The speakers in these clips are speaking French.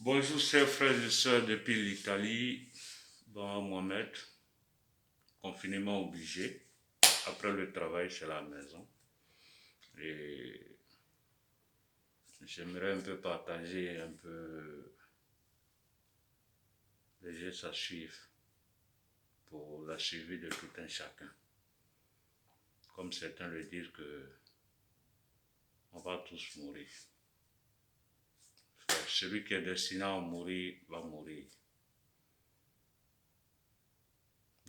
Bonjour chers frères et sœurs depuis l'Italie. Bon, Mohamed, confinement obligé. Après le travail, c'est la maison. Et j'aimerais un peu partager un peu les gestes à suivre pour la survie de tout un chacun. Comme certains le disent que on va tous mourir. Frère, celui qui est destiné à mourir va mourir.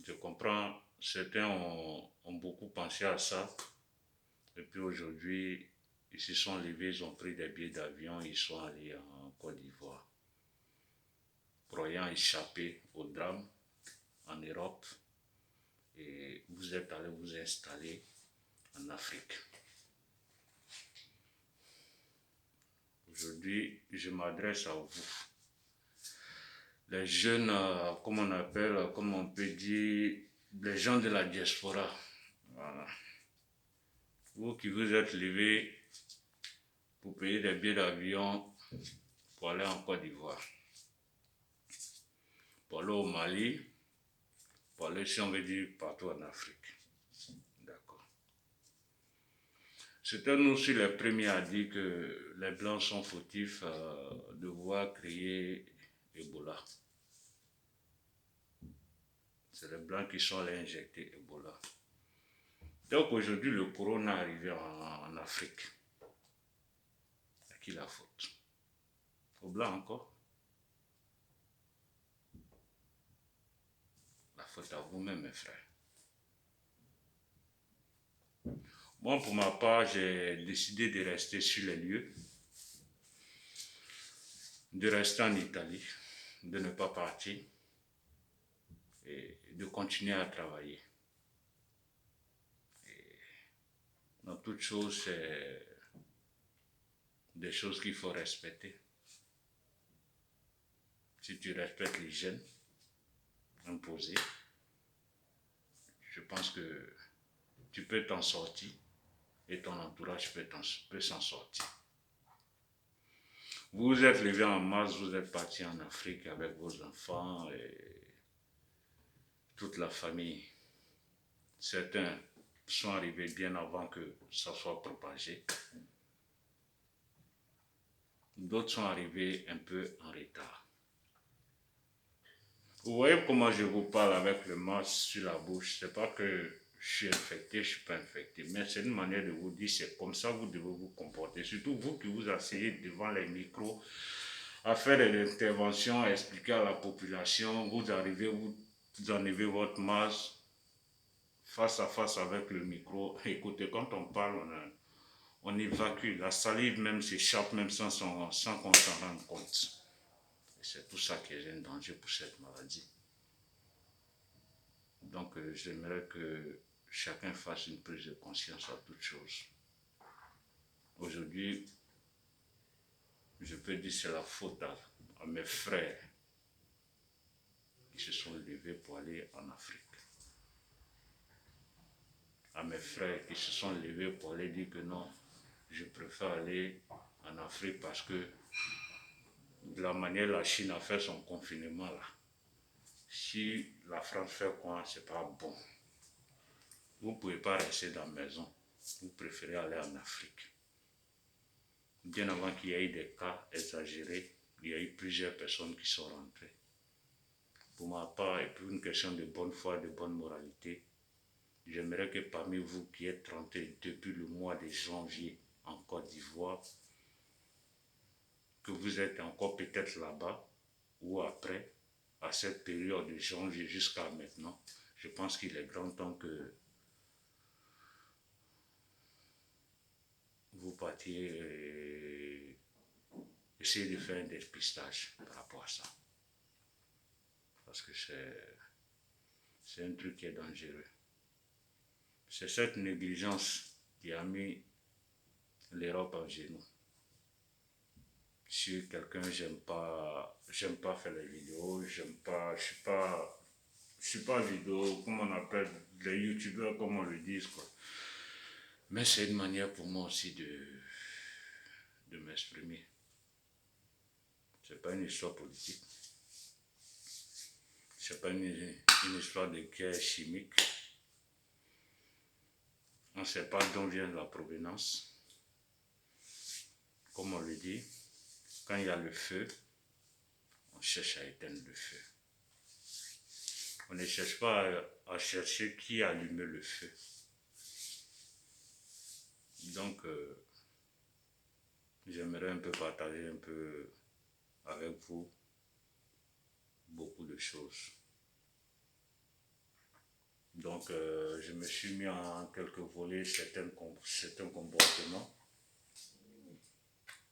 Je comprends, certains ont beaucoup pensé à ça. Et puis aujourd'hui, ils se sont levés, ils ont pris des billets d'avion, ils sont allés en Côte d'Ivoire, croyant échapper au drame en Europe. Et vous êtes allés vous installer en Afrique. Aujourd'hui, je m'adresse à vous. Les jeunes, comme on appelle, comme on peut dire, les gens de la diaspora. Voilà. Vous qui vous êtes levés pour payer des billets d'avion pour aller en Côte d'Ivoire, pour aller au Mali, pour aller, si on veut dire, partout en Afrique. D'accord. C'était nous aussi les premiers à dire que les Blancs sont fautifs de vouloir créer Ebola. C'est les Blancs qui sont allés injecter Ebola. Donc aujourd'hui, le corona est arrivé en Afrique. À qui la faute? Aux Blancs encore? La faute à vous-même, mes frères. Moi, pour ma part, j'ai décidé de rester sur les lieux, de rester en Italie, de ne pas partir et de continuer à travailler. Et dans toutes choses, c'est des choses qu'il faut respecter. Si tu respectes l'hygiène imposée, je pense que tu peux t'en sortir et ton entourage peut s'en sortir. Vous vous êtes levé en masse, vous êtes parti en Afrique avec vos enfants et toute la famille. Certains sont arrivés bien avant que ça soit propagé. D'autres sont arrivés un peu en retard. Vous voyez comment je vous parle avec le masque sur la bouche. C'est pas que je suis infecté, je ne suis pas infecté. Mais c'est une manière de vous dire, c'est comme ça que vous devez vous comporter. Surtout vous qui vous asseyez devant les micros à faire des interventions, à expliquer à la population. Vous arrivez, vous enlevez votre masque face à face avec le micro. Écoutez, quand on parle, on évacue. La salive même s'échappe même sans qu'on s'en rende compte. Et c'est tout ça qui est un danger pour cette maladie. Donc j'aimerais que chacun fasse une prise de conscience à toute chose. Aujourd'hui, je peux dire que c'est la faute à mes frères qui se sont levés pour aller en Afrique. À mes frères qui se sont levés pour aller dire que non, je préfère aller en Afrique parce que de la manière la Chine a fait son confinement là, si la France fait quoi, c'est pas bon. Vous ne pouvez pas rester dans la maison, vous préférez aller en Afrique. Bien avant qu'il y ait eu des cas exagérés, il y a eu plusieurs personnes qui sont rentrées. Pour ma part, et pour une question de bonne foi, de bonne moralité, j'aimerais que parmi vous qui êtes rentrés depuis le mois de janvier en Côte d'Ivoire, que vous êtes encore peut-être là-bas ou après, à cette période de janvier jusqu'à maintenant, je pense qu'il est grand temps que vous partiez et essayer de faire un dépistage par rapport à ça. Parce que c'est un truc qui est dangereux. C'est cette négligence qui a mis l'Europe en genoux. Si quelqu'un, j'aime pas faire les vidéos, je suis pas vidéo, comme on appelle les youtubeurs, comme on le dit, quoi. Mais c'est une manière pour moi aussi de m'exprimer. Ce n'est pas une histoire politique. Ce n'est pas une histoire de guerre chimique. On ne sait pas d'où vient la provenance. Comme on le dit, quand il y a le feu, on cherche à éteindre le feu. On ne cherche pas à chercher qui a allumé le feu. Donc, j'aimerais un peu partager un peu avec vous beaucoup de choses. Donc, je me suis mis en quelques volets certains comportements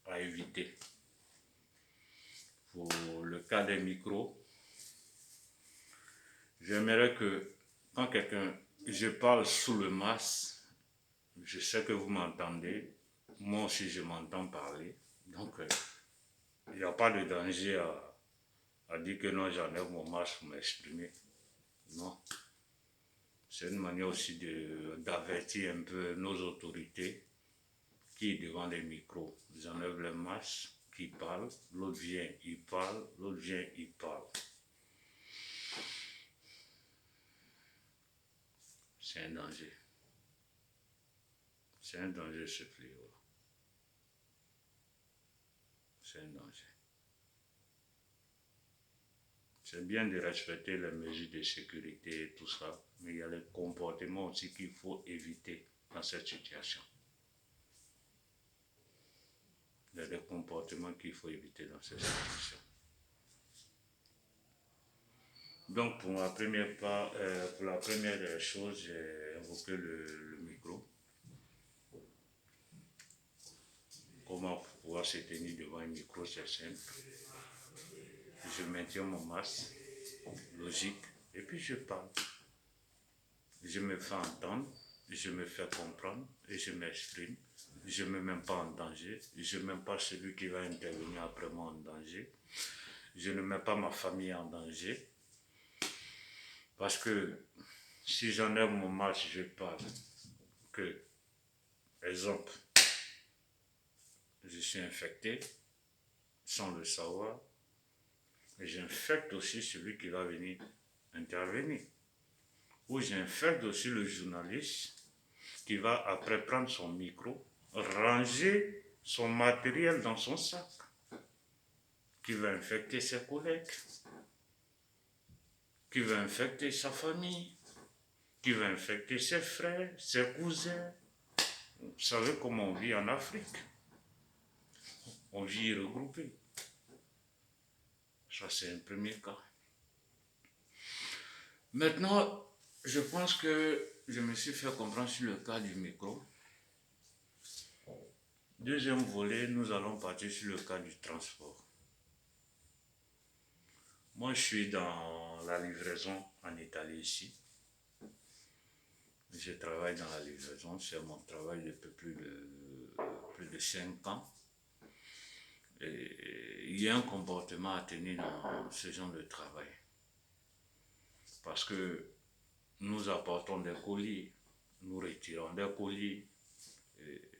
à éviter. Pour le cas des micros, j'aimerais que quand je parle sous le masque, je sais que vous m'entendez, moi aussi je m'entends parler, donc il n'y a pas de danger à dire que non, j'enlève mon masque pour m'exprimer. Non. C'est une manière aussi d'avertir un peu nos autorités qui, devant les micros, ils enlèvent le masque, qui parle, l'autre vient, il parle, l'autre vient, il parle. C'est un danger. C'est un danger ce fléau. C'est un danger. C'est bien de respecter les mesures de sécurité et tout ça, mais il y a les comportements aussi qu'il faut éviter dans cette situation. Il y a des comportements qu'il faut éviter dans cette situation. Donc pour la première chose, j'ai invoqué le micro. Comment pouvoir se tenir devant un micro, c'est simple. Je maintiens mon masque, logique, et puis je parle. Je me fais entendre, je me fais comprendre, et je m'exprime. Je ne me mets pas en danger, je ne mets pas celui qui va intervenir après moi en danger. Je ne mets pas ma famille en danger. Parce que si j'enlève mon masque, je parle. Que, exemple, je suis infecté sans le savoir. Et j'infecte aussi celui qui va venir intervenir. Ou j'infecte aussi le journaliste qui va après prendre son micro, ranger son matériel dans son sac, qui va infecter ses collègues, qui va infecter sa famille, qui va infecter ses frères, ses cousins. Vous savez comment on vit en Afrique. On vit regroupé. Ça, c'est un premier cas. Maintenant, je pense que je me suis fait comprendre sur le cas du micro. Deuxième volet, nous allons partir sur le cas du transport. Moi, je suis dans la livraison en Italie ici. Je travaille dans la livraison, c'est mon travail depuis plus de 5 ans. Et il y a un comportement à tenir dans ce genre de travail. Parce que nous apportons des colis, nous retirons des colis, et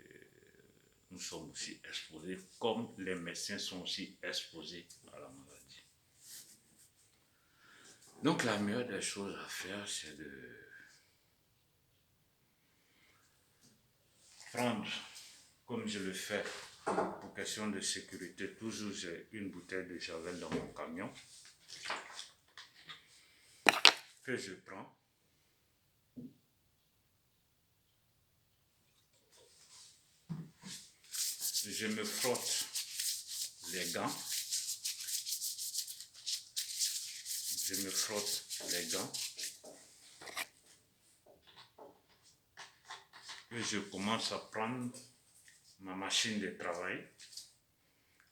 nous sommes aussi exposés, comme les médecins sont aussi exposés à la maladie. Donc la meilleure des choses à faire, c'est de prendre, comme je le fais, pour question de sécurité, toujours j'ai une bouteille de javel dans mon camion que je prends. Je me frotte les gants. Je me frotte les gants. Et je commence à prendre ma machine de travail.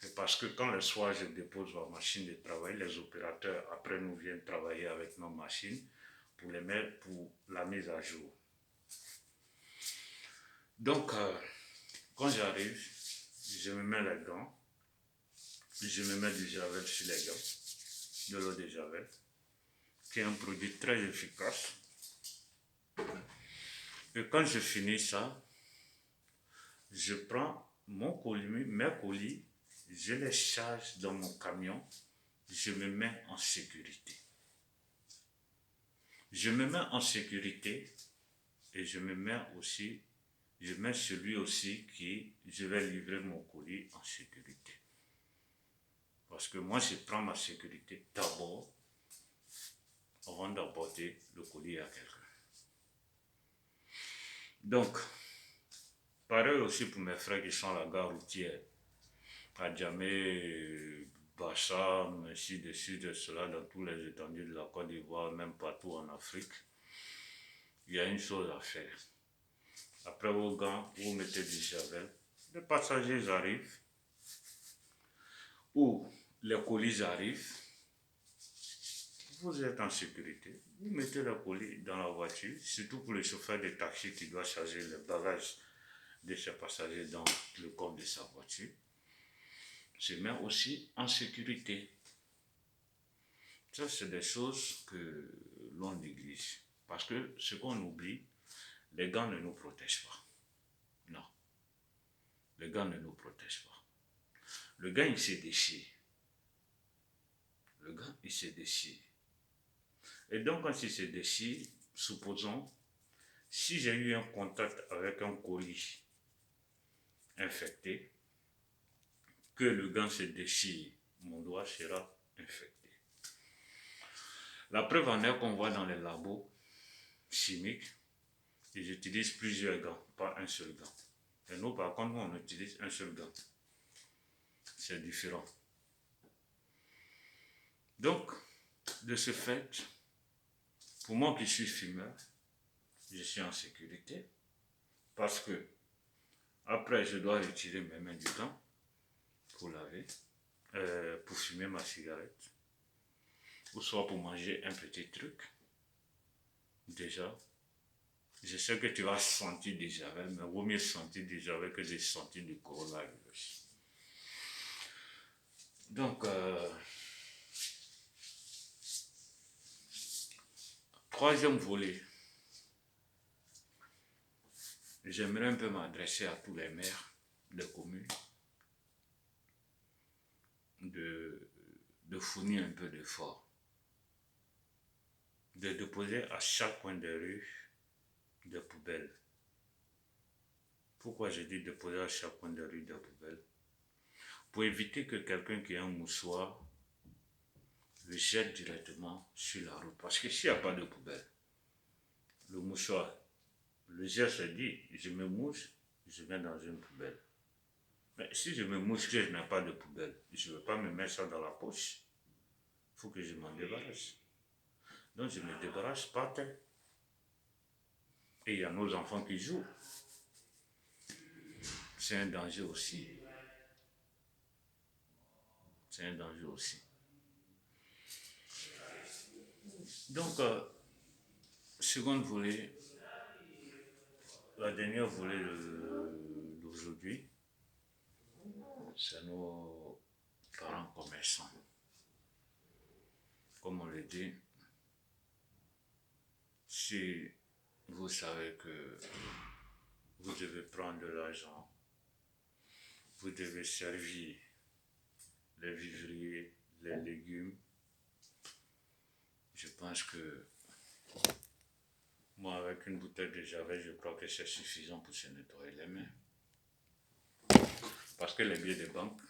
C'est parce que quand le soir je dépose ma machine de travail, les opérateurs après nous viennent travailler avec nos machines pour la mise à jour. Donc, quand j'arrive, je me mets les gants, je me mets du javel sur les gants, de l'eau de javel, qui est un produit très efficace. Et quand je finis ça, je prends mes colis, je les charge dans mon camion, je me mets en sécurité. Je me mets en sécurité et je mets celui aussi qui, je vais livrer mon colis en sécurité. Parce que moi, je prends ma sécurité d'abord avant d'apporter le colis à quelqu'un. Donc, pareil aussi pour mes frères qui sont à la gare routière, à Djamé, Bacham, ainsi de suite, de cela, dans tous les étendues de la Côte d'Ivoire, même partout en Afrique. Il y a une chose à faire. Après vos gants, vous mettez du javel, les passagers arrivent, ou les colis arrivent, vous êtes en sécurité, vous mettez le colis dans la voiture, surtout pour le chauffeur de taxi qui doit charger les bagages de ses passagers dans le coffre de sa voiture, se met aussi en sécurité. Ça, c'est des choses que l'on néglige. Parce que ce qu'on oublie, les gants ne nous protègent pas. Non. Les gants ne nous protègent pas. Le gant, il se déchire. Le gant, il se déchire. Et donc, quand il se déchire, supposons, si j'ai eu un contact avec un colis infecté, que le gant se déchire, mon doigt sera infecté. La preuve en est qu'on voit dans les labos chimiques, ils utilisent plusieurs gants, pas un seul gant. Et nous, par contre, on utilise un seul gant. C'est différent. Donc, de ce fait, pour moi qui suis fumeur, je suis en sécurité parce que après, je dois retirer mes mains du gant pour laver, pour fumer ma cigarette, ou soit pour manger un petit truc. Déjà, je sais que tu vas sentir du javel, mais vaut mieux sentir du javel que de sentir du coronavirus. Donc, troisième volet, j'aimerais un peu m'adresser à tous les maires des communes de fournir un peu d'effort, de déposer à chaque coin de rue des poubelles. Pourquoi je dis déposer à chaque coin de rue des poubelles? Pour éviter que quelqu'un qui a un moussoir le jette directement sur la route. Parce que s'il n'y a pas de poubelle, le mouchoir, le geste dit, je me mouche, je mets dans une poubelle. Mais si je me mouche que je n'ai pas de poubelle, je ne veux pas me mettre ça dans la poche. Il faut que je m'en débarrasse. Donc je me débarrasse par terre. Et il y a nos enfants qui jouent. C'est un danger aussi. C'est un danger aussi. Donc, seconde volet, la dernière volet d'aujourd'hui, c'est nos parents commerçants. Comme on le dit, si vous savez que vous devez prendre de l'argent, vous devez servir les vivriers, les légumes, je pense que moi, avec une bouteille de javel, je crois que c'est suffisant pour se nettoyer les mains. Parce que les billets de banque,